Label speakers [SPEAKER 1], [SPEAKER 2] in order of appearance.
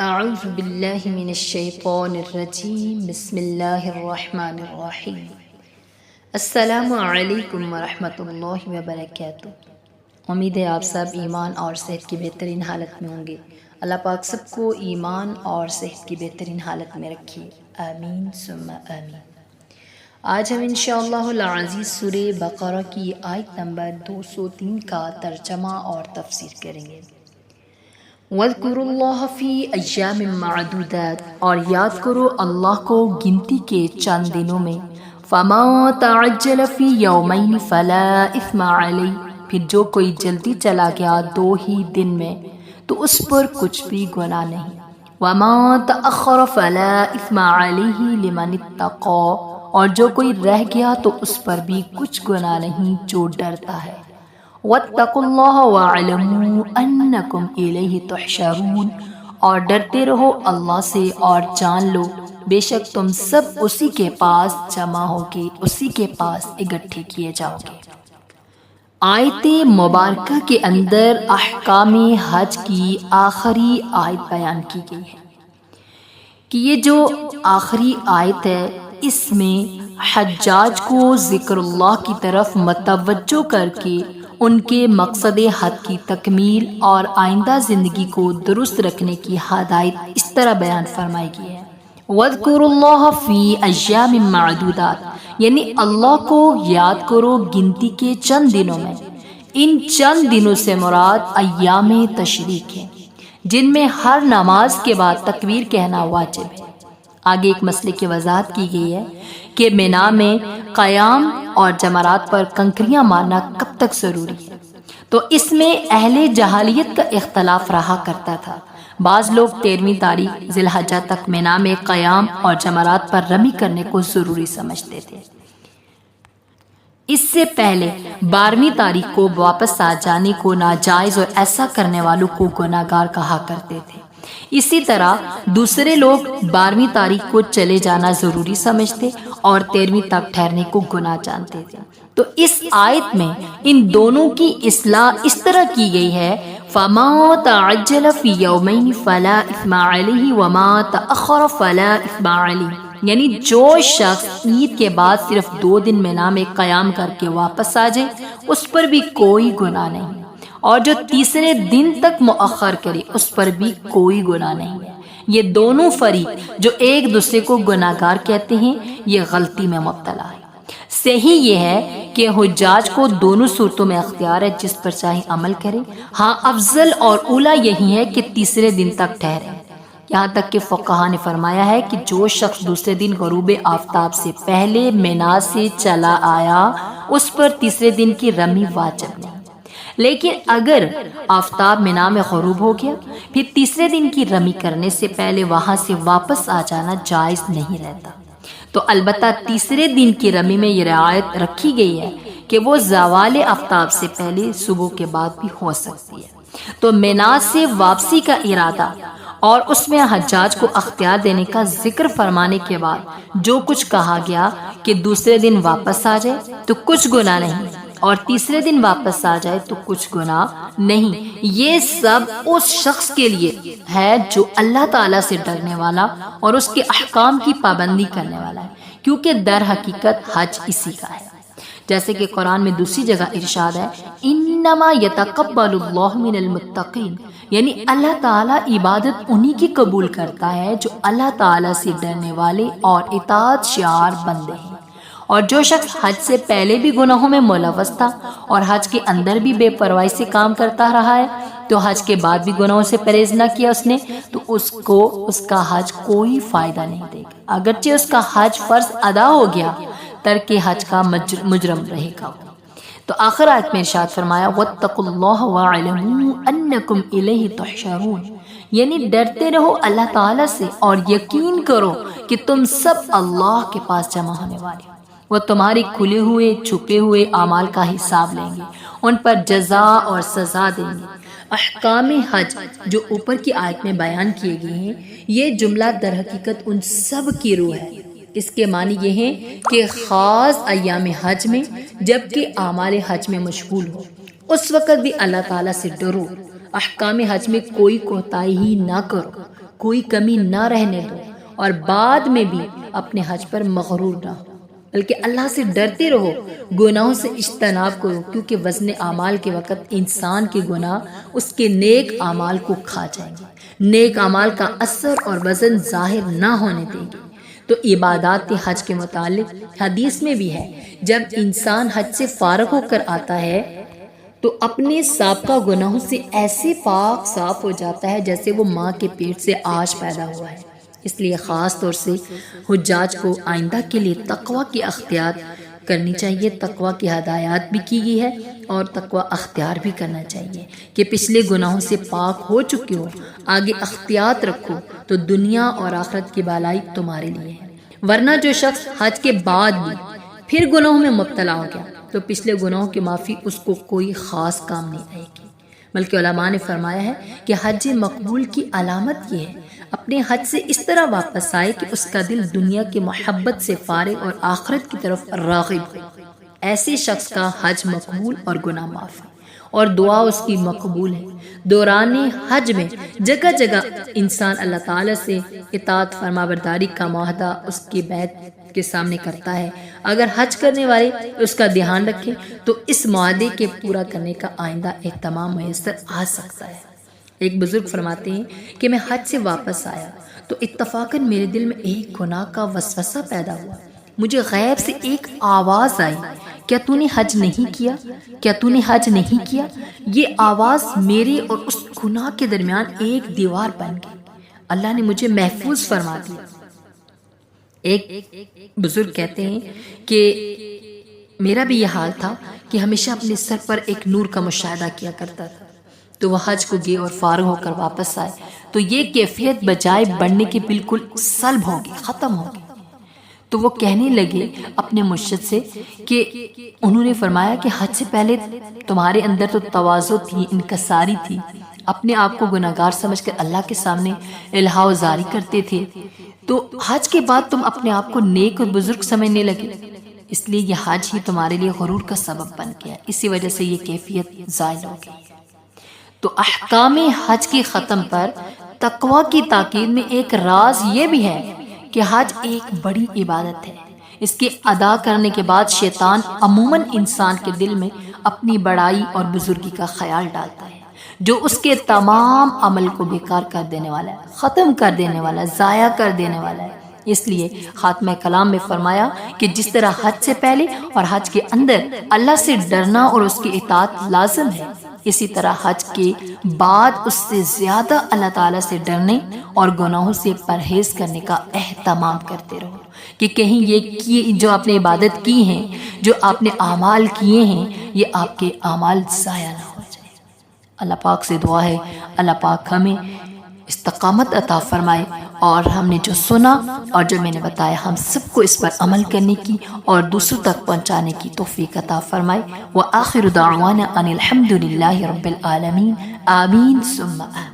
[SPEAKER 1] اعوذ باللہ من الشیطان الرجیم بسم اللہ الرحمن الرحیم السلام علیکم ورحمۃ اللہ وبرکاتہ۔ امید ہے آپ سب ایمان اور صحت کی بہترین حالت میں ہوں گے۔ اللہ پاک سب کو ایمان اور صحت کی بہترین حالت میں رکھے، آمین ثم آمین۔ آج ہم انشاءاللہ العزیز سورہ بقرہ کی آیت نمبر 203 کا ترجمہ اور تفسیر کریں گے۔ وَاذْكُرُوا اللَّهَ فِي أَيَّامٍ مَّعْدُودَاتٍ، اور یاد کرو اللہ کو گنتی کے چند دنوں میں۔ فَمَن تَعَجَّلَ فِي يَوْمَيْنِ فَلَا إِثْمَ عَلَيْهِ، پھر جو کوئی جلدی چلا گیا 2 ہی دن میں تو اس پر کچھ بھی گناہ نہیں۔ وَمَن تَأَخَّرَ فَلَا إِثْمَ عَلَيْهِ لِمَنِ اتَّقَىٰ، اور جو کوئی رہ گیا تو اس پر بھی کچھ گناہ نہیں جو ڈرتا ہے۔ وَاتَّقُوا اللَّهَ وَاعْلَمُوا أَنَّكُمْ إِلَيْهِ تُحْشَرُونَ، اور ڈرتے رہو اللہ سے اور جان لو بے شک تم سب اسی کے پاس جمع ہوگے، اسی کے پاس اکٹھے کیے جاؤ گے۔ آیت مبارکہ کے اندر احکام حج کی آخری آیت بیان کی گئی ہے کہ یہ جو آخری آیت ہے اس میں حجاج کو ذکر اللہ کی طرف متوجہ کر کے ان کے مقصد حج کی تکمیل اور آئندہ زندگی کو درست رکھنے کی ہدایت اس طرح بیان فرمائی گئی ہے۔ وَاذْكُرُوا اللَّهَ فِي أَيَّامٍ مَّعْدُودَاتٍ، یعنی اللہ کو یاد کرو گنتی کے چند دنوں میں۔ ان چند دنوں سے مراد ایام تشریق ہیں جن میں ہر نماز کے بعد تکبیر کہنا واجب ہے۔ آگے ایک مسئلے کی وضاحت کی گئی ہے کہ مینا میں قیام اور جمرات پر کنکریاں مارنا کب تک ضروری ہے، تو اس میں اہل جہالیت کا اختلاف رہا کرتا تھا۔ بعض لوگ 13ویں تاریخ ذی الحجہ تک مینا میں قیام اور جمرات پر رمی کرنے کو ضروری سمجھتے تھے۔ اس سے پہلے 12ویں تاریخ کو واپس آ جانے کو ناجائز اور ایسا کرنے والوں کو گناہ گار کہا کرتے تھے۔ اسی طرح دوسرے لوگ 12ویں تاریخ کو چلے جانا ضروری سمجھتے اور 13ویں تک ٹھہرنے کو گناہ جانتے تھے۔ تو اس آیت میں ان دونوں کی اصلاح اس طرح کی گئی ہے، فَمَن تَعَجَّلَ فِي يَوْمَيْنِ فَلَا إِثْمَ عَلَيْهِ وَمَن تَأَخَّرَ فَلَا إِثْمَ عَلَيْهِ، یعنی جو شخص عید کے بعد صرف 2 دن مینا میں قیام کر کے واپس آ جائے اس پر بھی کوئی گناہ نہیں، اور جو تیسرے دن تک مؤخر کرے اس پر بھی کوئی گناہ نہیں ہے۔ یہ دونوں فریق جو ایک دوسرے کو گناہ گار کہتے ہیں یہ غلطی میں مبتلا ہے۔ صحیح یہ ہے کہ حجاج کو دونوں صورتوں میں اختیار ہے، جس پر چاہے عمل کرے۔ ہاں افضل اور اولیٰ یہی ہے کہ تیسرے دن تک ٹھہرے، یہاں تک کہ فقہا نے فرمایا ہے کہ جو شخص دوسرے دن غروب آفتاب سے پہلے مینا سے چلا آیا اس پر تیسرے دن کی رمی واجب نہیں، لیکن اگر آفتاب مینا میں غروب ہو گیا پھر تیسرے دن کی رمی کرنے سے پہلے وہاں سے واپس آ جانا جائز نہیں رہتا۔ تو البتہ تیسرے دن کی رمی میں یہ رعایت رکھی گئی ہے کہ وہ زوال آفتاب سے پہلے صبح کے بعد بھی ہو سکتی ہے۔ تو مینا سے واپسی کا ارادہ اور اس میں حجاج کو اختیار دینے کا ذکر فرمانے کے بعد جو کچھ کہا گیا کہ دوسرے دن واپس آ جائے تو کچھ گناہ نہیں، اور تیسرے دن واپس آ جائے تو کچھ گناہ نہیں، یہ سب اس شخص کے لیے ہے جو اللہ تعالیٰ سے ڈرنے والا اور اس کے احکام کی پابندی کرنے والا ہے، کیونکہ در حقیقت حج اسی کا ہے۔ جیسے کہ قرآن میں دوسری جگہ ارشاد ہے، انما یتقبل اللہ من المتقین، یعنی اللہ تعالیٰ عبادت انہی کی قبول کرتا ہے جو اللہ تعالیٰ سے ڈرنے والے اور اطاعت شعار بندے ہیں۔ اور جو شخص حج سے پہلے بھی گناہوں میں ملوث تھا اور حج کے اندر بھی بے پرواہی سے کام کرتا رہا ہے تو حج کے بعد بھی گناہوں سے پرہیز نہ کیا اس نے، تو اس کو اس کا حج کوئی فائدہ نہیں دے گا، اگرچہ اس کا حج فرض ادا ہو گیا، ترک حج کا مجرم رہے گا۔ تو آخر آیت میں ارشاد فرمایا وَاتَّقُوا اللَّهَ وَاعْلَمُوا أَنَّكُمْ إِلَيْهِ تُحْشَرُونَ، یعنی ڈرتے رہو اللہ تعالیٰ سے اور یقین کرو کہ تم سب اللہ کے پاس جمع ہونے والے، وہ تمہاری کھلے ہوئے چھپے ہوئے اعمال کا حساب لیں گے، ان پر جزا اور سزا دیں گے۔ احکام حج جو اوپر کی آیت میں بیان کیے گئے ہیں یہ جملہ در حقیقت ان سب کی روح ہے۔ اس کے معنی یہ ہیں کہ خاص ایام حج میں جبکہ اعمال حج میں مشغول ہو اس وقت بھی اللہ تعالیٰ سے ڈرو، احکام حج میں کوئی کوتاہی نہ کرو، کوئی کمی نہ رہنے دو اور بعد میں بھی اپنے حج پر مغرور نہ ہو، بلکہ اللہ سے ڈرتے رہو، گناہوں سے اجتناب کرو، کیونکہ وزن اعمال کے وقت انسان کے گناہ اس کے نیک اعمال کو کھا جائیں گے، نیک اعمال کا اثر اور وزن ظاہر نہ ہونے دیں گے۔ تو عبادات حج کے متعلق حدیث میں بھی ہے، جب انسان حج سے فارغ ہو کر آتا ہے تو اپنے سابقہ گناہوں سے ایسے پاک صاف ہو جاتا ہے جیسے وہ ماں کے پیٹ سے آج پیدا ہوا ہے۔ اس لیے خاص طور سے حجاج کو آئندہ کے لیے تقوی کی اختیار کرنی چاہیے، تقوی کی ہدایات بھی کی گئی ہے اور تقوی اختیار بھی کرنا چاہیے کہ پچھلے گناہوں سے پاک ہو چکے ہو، آگے اختیار رکھو تو دنیا اور آخرت کی بھلائی تمہارے لیے ہے۔ ورنہ جو شخص حج کے بعد بھی پھر گناہوں میں مبتلا ہو گیا تو پچھلے گناہوں کی معافی اس کو کوئی خاص کام نہیں آئے گی، بلکہ علماء نے فرمایا ہے کہ حج مقبول کی علامت یہ ہے اپنے حج سے اس طرح واپس آئے کہ اس کا دل دنیا کی محبت سے فارغ اور آخرت کی طرف راغب ہو۔ ایسے شخص کا حج مقبول اور گناہ معاف ہے اور دعا اس کی مقبول ہے۔ دوران حج میں جگہ جگہ انسان اللہ تعالیٰ سے اطاعت فرما برداری کا معاہدہ اس کے بیت کے سامنے کرتا ہے۔ اگر حج کرنے والے اس کا دھیان رکھیں تو اس معاہدے کے پورا کرنے کا آئندہ اہتمام میسر آ سکتا ہے۔ ایک بزرگ فرماتے ہیں کہ میں حج سے واپس آیا تو اتفاقاً میرے دل میں ایک گناہ کا وسوسہ پیدا ہوا۔ مجھے غیب سے ایک آواز آئی، کیا تو نے حج نہیں کیا؟ کیا تو نے حج نہیں کیا؟ یہ آواز میرے اور اس گناہ کے درمیان ایک دیوار بن گئی۔ اللہ نے مجھے محفوظ فرما دیا۔ ایک بزرگ کہتے ہیں کہ میرا بھی یہ حال تھا کہ ہمیشہ اپنے سر پر ایک نور کا مشاہدہ کیا کرتا تھا، تو وہ حج کو گئے اور فارغ ہو کر واپس آئے تو یہ کیفیت بجائے بڑھنے کے بالکل سلب ہو گئی، ختم ہو گئی۔ تو وہ کہنے لگے اپنے مرشد سے کہ انہوں نے فرمایا کہ حج سے پہلے تمہارے اندر تو تواضع تھی، انکساری تھی، اپنے آپ کو گناہگار سمجھ کر اللہ کے سامنے الہا و زاری کرتے تھے، تو حج کے بعد تم اپنے آپ کو نیک اور بزرگ سمجھنے لگے، اس لیے یہ حج ہی تمہارے لیے غرور کا سبب بن گیا، اسی وجہ سے یہ کیفیت زائل ہو گئی۔ تو احکام حج کے ختم پر تقوی کی تاکید میں ایک راز یہ بھی ہے کہ حج ایک بڑی عبادت ہے۔ اس کے ادا کرنے کے بعد شیطان عموماً انسان کے دل میں اپنی بڑائی اور بزرگی کا خیال ڈالتا ہے، جو اس کے تمام عمل کو بیکار کر دینے والا ہے، ختم کر دینے والا ہے، ضائع کر دینے والا ہے۔ اس لیے خاتمہ کلام میں فرمایا کہ جس طرح حج سے پہلے اور حج کے اندر اللہ سے ڈرنا اور اس کی اطاعت لازم ہے، اسی طرح حج کے بعد اس سے زیادہ اللہ تعالیٰ سے ڈرنے اور گناہوں سے پرہیز کرنے کا اہتمام کرتے رہو کہ کہیں یہ جو آپ نے عبادت کی ہیں، جو آپ نے اعمال کیے ہیں، یہ آپ کے اعمال ضائع نہ ہو جائے۔ اللہ پاک سے دعا ہے اللہ پاک ہمیں استقامت عطا فرمائے اور ہم نے جو سنا اور جو میں نے بتایا ہم سب کو اس پر عمل کرنے کی اور دوسروں تک پہنچانے کی توفیق عطا فرمائے۔ وآخر دعوانا ان الحمد للہ رب العالمین، آمین ثم آمین۔